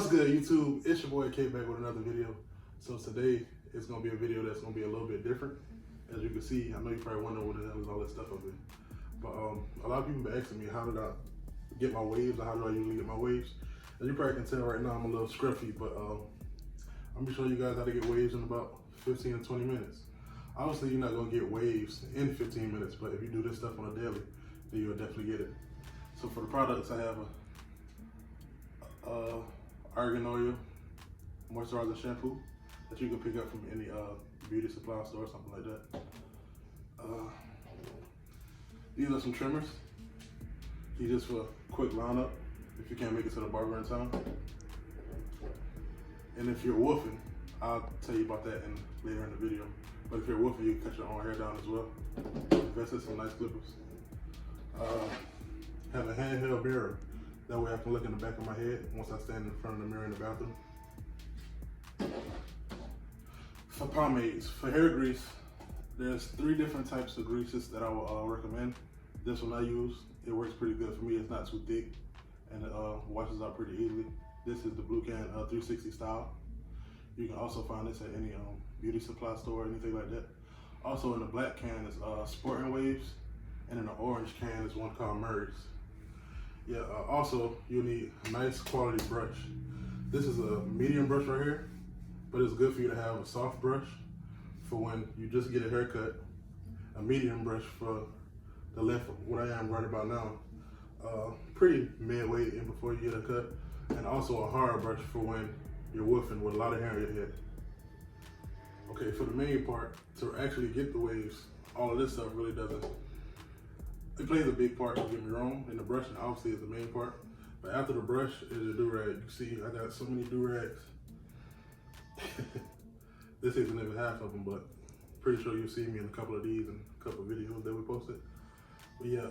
What's good, YouTube? It's your boy K back with another video. So today it's gonna be a video that's gonna be a little bit different. As you can see, I know you probably wonder what the hell is all this stuff up in. But a lot of people been asking me how did I get my waves or how do I usually get my waves. As you probably can tell right now I'm a little scruffy, but I'm gonna show you guys how to get waves in about 15 to 20 minutes. Obviously you're not gonna get waves in 15 minutes, but if you do this stuff on a daily, then you'll definitely get it. So for the products, I have a argan oil moisturizer shampoo that you can pick up from any beauty supply store or something like that. These are some trimmers. These just for a quick lineup if you can't make it to the barber in time. And if you're woofing, I'll tell you about that later in the video. But if you're woofing, you can cut your own hair down as well. Invest in some nice clippers. Have a handheld mirror. That way I can look in the back of my head once I stand in front of the mirror in the bathroom. For pomades, for hair grease, there's 3 different types of greases that I will recommend. This one I use, it works pretty good for me. It's not too thick and it washes out pretty easily. This is the Blue Can 360 style. You can also find this at any beauty supply store or anything like that. Also in the black can is Sporting Waves, and in the orange can is one called Murray's. Yeah, also you'll need a nice quality brush. This is a medium brush right here, but it's good for you to have a soft brush for when you just get a haircut, a medium brush for the length of what I am right about now, pretty midway in before you get a cut, and also a hard brush for when you're woofing with a lot of hair in your head. Okay, for the main part, to actually get the waves, all of this stuff really doesn't. It plays a big part, don't get me wrong, and the brushing obviously is the main part. But after the brush is your do-rag. You see, I got so many do-rags. This isn't even half of them, but pretty sure you'll see me in a couple of these and a couple of videos that we posted. But yeah,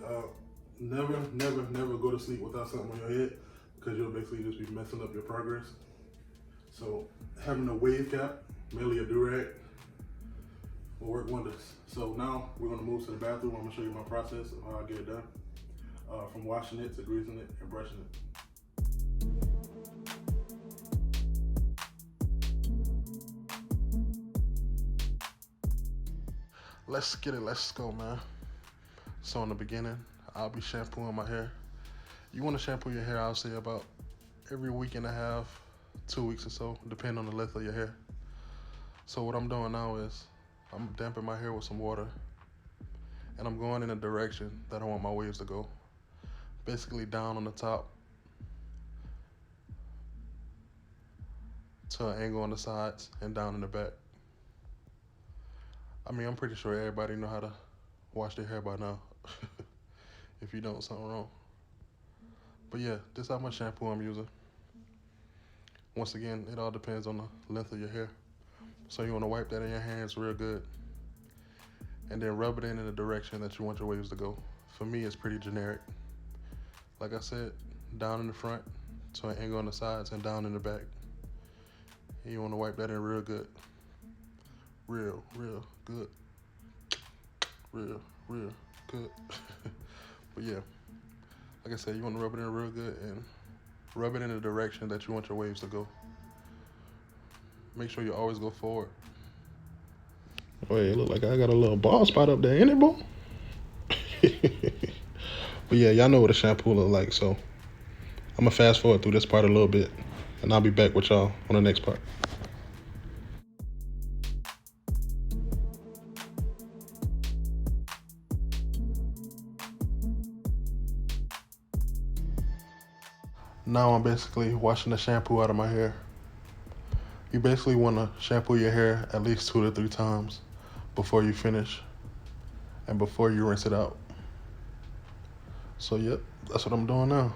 never go to sleep without something on your head, because you'll basically just be messing up your progress. So having a wave cap, mainly a do-rag, will work wonders. So now we're gonna move to the bathroom. I'm gonna show you my process of how I get it done. From washing it to greasing it and brushing it. Let's get it, let's go, man. So in the beginning, I'll be shampooing my hair. You wanna shampoo your hair, I'll say about every week and a half, 2 weeks or so, depending on the length of your hair. So what I'm doing now is, I'm damping my hair with some water, and I'm going in a direction that I want my waves to go. Basically down on the top to an angle on the sides and down in the back. I mean, I'm pretty sure everybody know how to wash their hair by now. If you don't, something wrong. But yeah, this is how much shampoo I'm using. Once again, it all depends on the length of your hair. So you want to wipe that in your hands real good, and then rub it in the direction that you want your waves to go. For me, it's pretty generic. Like I said, down in the front to an angle on the sides and down in the back. And you want to wipe that in real good. Real good. Real good. But yeah, like I said, you want to rub it in real good and rub it in the direction that you want your waves to go. Make sure you always go forward. Wait, it look like I got a little bald spot up there, ain't it, bro? But yeah, y'all know what a shampoo look like, so I'm gonna fast forward through this part a little bit, and I'll be back with y'all on the next part. Now I'm basically washing the shampoo out of my hair. You basically want to shampoo your hair at least 2 to 3 times before you finish and before you rinse it out. So yep, that's what I'm doing now.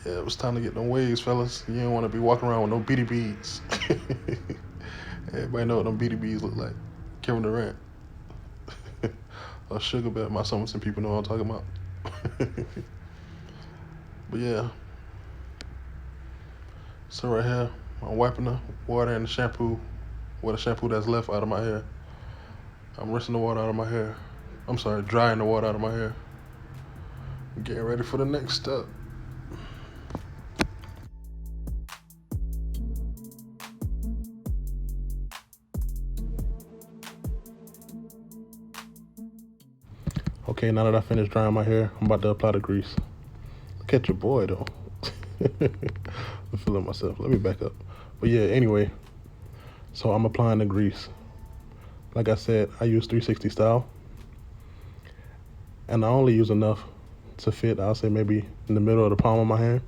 Yeah, it was time to get them waves, fellas. You don't want to be walking around with no beady beads. Everybody know what them beady beads look like. Kevin Durant. Or Sugar Bear. My some people know what I'm talking about. But yeah. So right here, I'm wiping the water and the shampoo, the shampoo that's left out of my hair. I'm rinsing the water out of my hair. I'm sorry, drying the water out of my hair. Getting ready for the next step. Okay, now that I finished drying my hair, I'm about to apply the grease. Look at your boy though. I'm feeling myself. Let me back up. But yeah, anyway, so I'm applying the grease. Like I said, I use 360 style. And I only use enough to fit, I'll say maybe in the middle of the palm of my hand.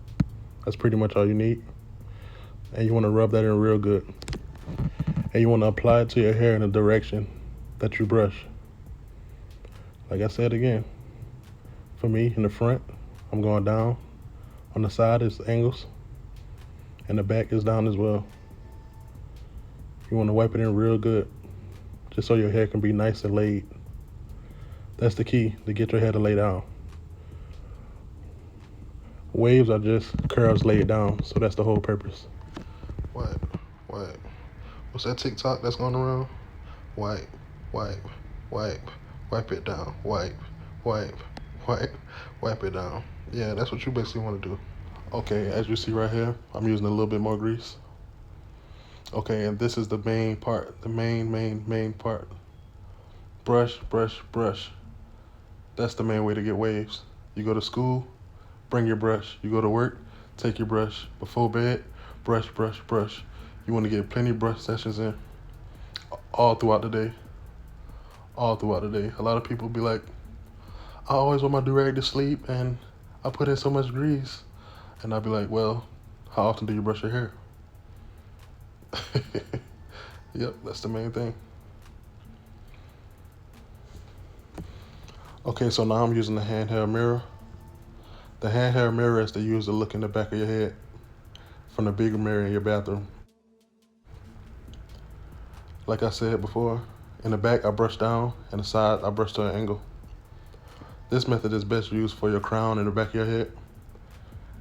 That's pretty much all you need. And you want to rub that in real good. And you want to apply it to your hair in the direction that you brush. Like I said again, for me, in the front, I'm going down. On the side is angles. And the back is down as well. You want to wipe it in real good, just so your hair can be nice and laid. That's the key, to get your hair to lay down. Waves are just curls laid down, so that's the whole purpose. Wipe. What's that TikTok that's going around? Wipe it down. Wipe it down. Yeah, that's what you basically want to do. Okay, as you see right here, I'm using a little bit more grease. Okay, and this is the main part, the main part. Brush. That's the main way to get waves. You go to school, bring your brush. You go to work, take your brush. Before bed, brush. You want to get plenty of brush sessions in all throughout the day. A lot of people be like, I always want my do-rag to sleep and I put in so much grease. And I'll be like, well, how often do you brush your hair? Yep, that's the main thing. Okay, so now I'm using the handheld mirror. The handheld mirror is to use to look in the back of your head from the bigger mirror in your bathroom. Like I said before, in the back I brush down, and the side I brush to an angle. This method is best used for your crown in the back of your head,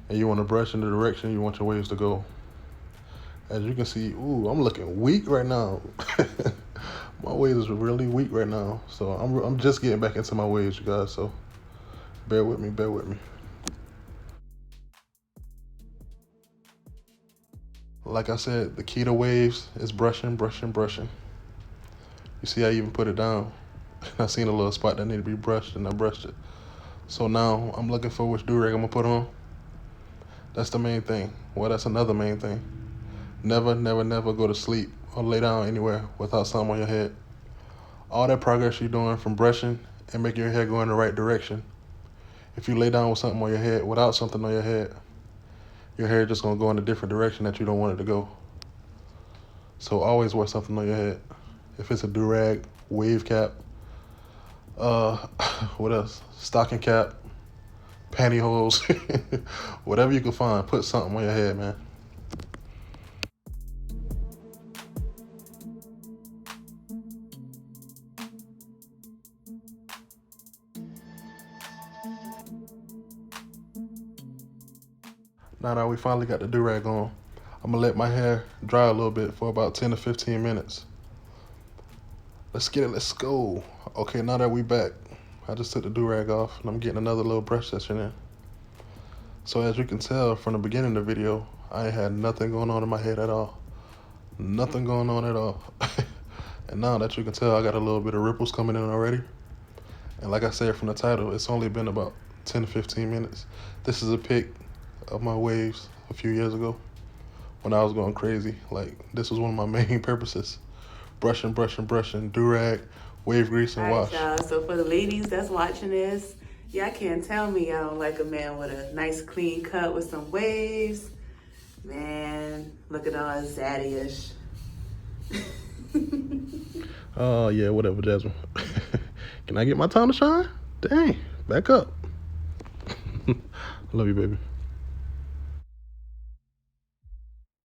and you want to brush in the direction you want your waves to go. As you can see, ooh, I'm looking weak right now. My waves is really weak right now, so I'm just getting back into my waves, you guys, so bear with me. Like I said, the key to waves is brushing. You see, I even put it down. I seen a little spot that needed to be brushed, and I brushed it. So now I'm looking for which do-rag I'm gonna put on. That's the main thing. Well, that's another main thing. Never go to sleep or lay down anywhere without something on your head. All that progress you're doing from brushing and making your hair go in the right direction. If you lay down with something on your head without something on your head, your hair just gonna go in a different direction that you don't want it to go. So always wear something on your head. If it's a do-rag, wave cap, what else? Stocking cap, pantyhose, whatever you can find, put something on your head, man. Now that we finally got the do-rag on, I'm gonna let my hair dry a little bit for about 10 to 15 minutes. Let's get it, let's go. Okay, now that we back, I just took the do-rag off and I'm getting another little brush session in. So as you can tell from the beginning of the video, I ain't had nothing going on in my head at all. Nothing going on at all. And now that you can tell, I got a little bit of ripples coming in already. And like I said from the title, it's only been about 10 to 15 minutes. This is a pic of my waves a few years ago when I was going crazy. Like, this was one of my main purposes. Brushing, do-rag, wave grease, and wash. All right, y'all. So for the ladies that's watching this, y'all can't tell me I don't like a man with a nice clean cut with some waves. Man, look at all zaddy-ish. Oh, yeah, whatever, Jazmine. Can I get my time to shine? Dang, back up. Love you, baby.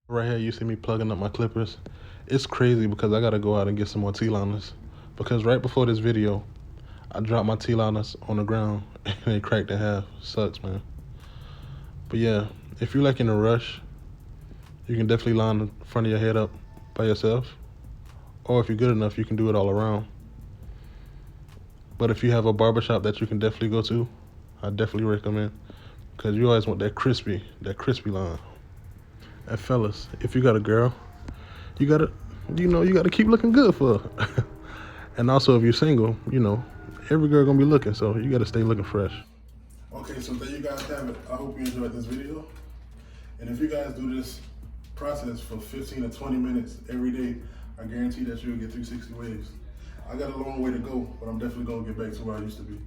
Right here, you see me plugging up my clippers. It's crazy because I gotta go out and get some more T-liners. Because right before this video, I dropped my T-liners on the ground and they cracked in half. Sucks, man. But yeah, if you're like in a rush, you can definitely line the front of your head up by yourself. Or if you're good enough, you can do it all around. But if you have a barbershop that you can definitely go to, I definitely recommend. Because you always want that crispy line. And fellas, if you got a girl, you gotta keep looking good for her. And also, if you're single, every girl gonna be looking, so you gotta stay looking fresh. Okay, so there you guys have it. I hope you enjoyed this video. And if you guys do this process for 15 to 20 minutes every day, I guarantee that you'll get 360 waves. I got a long way to go, but I'm definitely gonna get back to where I used to be.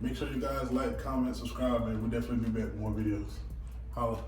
Make sure you guys like, comment, subscribe, and we'll definitely be back with more videos. Holla.